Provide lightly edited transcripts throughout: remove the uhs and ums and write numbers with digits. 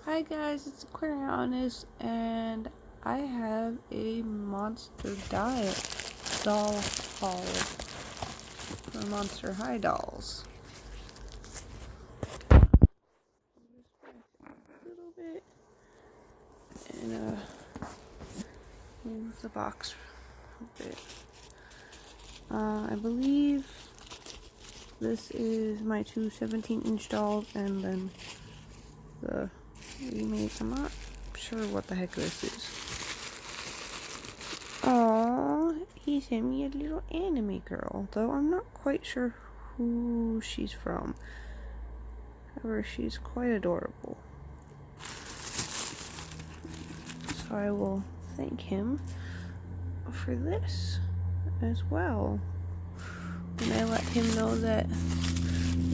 Hi guys, it's Aquarianus, and I have a Monster doll haul for Monster High dolls. A little bit, and move the box a bit. I believe this is my two 17-inch dolls, and then the remake. I'm not sure what the heck this is. Aww, he sent me a little anime girl, though I'm not quite sure who she's from. However, she's quite adorable. So I will thank him for this as well. And I let him know that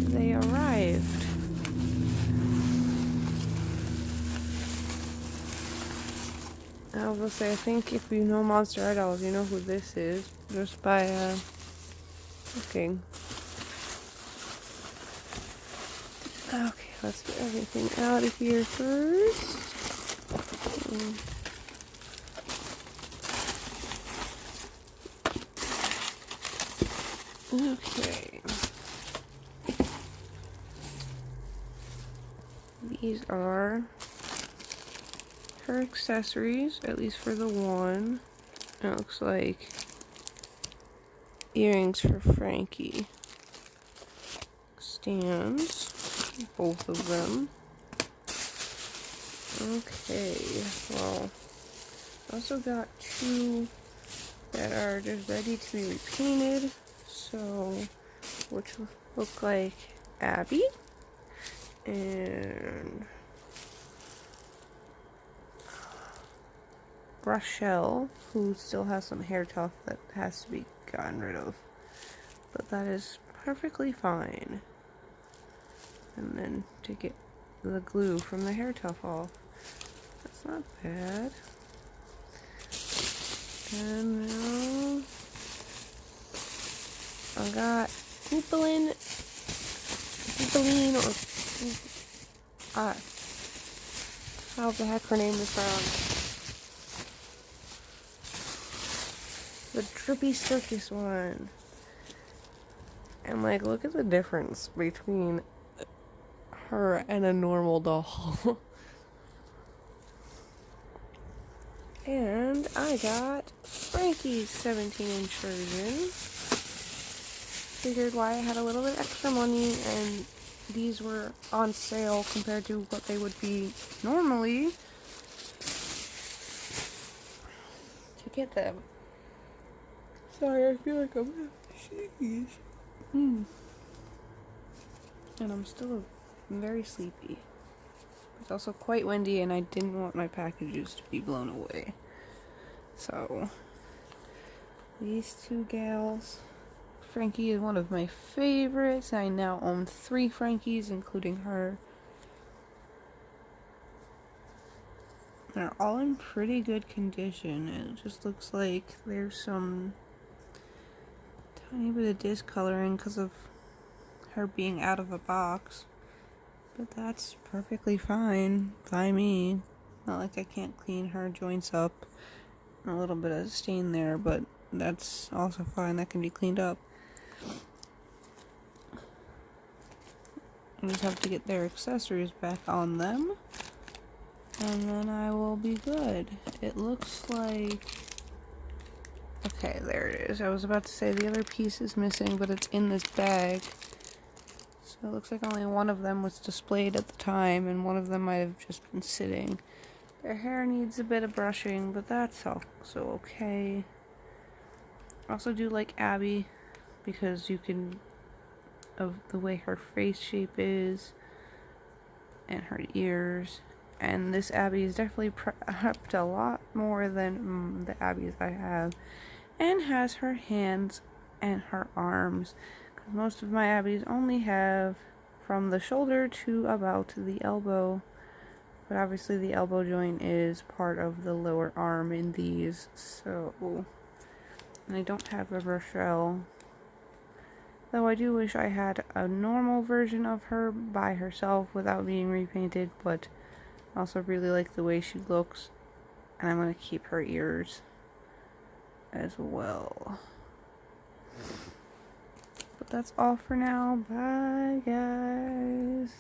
they arrived. I will say, I think if you know Monster Idols, you know who this is, just by looking. Okay, let's get everything out of here first. Okay. These are her accessories, at least for the one. It looks like earrings for Frankie. Stands, both of them. Okay, well, I also got two that are just ready to be repainted. So, which look like Abby and Rochelle, who still has some hair tuft that has to be gotten rid of, but that is perfectly fine. And then to get the glue from the hair tuft off, that's not bad. And now I got Oopaline, or how the heck her name is from. The Trippy Circus one. And like, look at the difference between her and a normal doll. And I got Frankie's 17-inch version. Figured why I had a little bit extra money and these were on sale compared to what they would be normally, to get them. Sorry, I feel like I'm gonna sneeze. And I'm still very sleepy. It's also quite windy and I didn't want my packages to be blown away. So, these two gals. Frankie is one of my favorites. I now own 3 Frankies, including her. They're all in pretty good condition. It just looks like there's some tiny bit of discoloring because of her being out of a box. But that's perfectly fine by me. Not like I can't clean her joints up. A little bit of stain there, but that's also fine. That can be cleaned up. I just have to get their accessories back on them. And then I will be good. It looks like... Okay, there it is. I was about to say the other piece is missing, but it's in this bag. So it looks like only one of them was displayed at the time, and one of them might have just been sitting. Their hair needs a bit of brushing, but that's also okay. I also do like Abby, because you can... of the way her face shape is, and her ears. And this Abby is definitely prepped a lot more than the Abbies I have, and has her hands and her arms. Because most of my Abbies only have from the shoulder to about the elbow, but obviously the elbow joint is part of the lower arm in these. So, and I don't have a Rochelle, though I do wish I had a normal version of her by herself without being repainted, but I also really like the way she looks, and I'm going to keep her ears as well. But that's all for now. Bye, guys.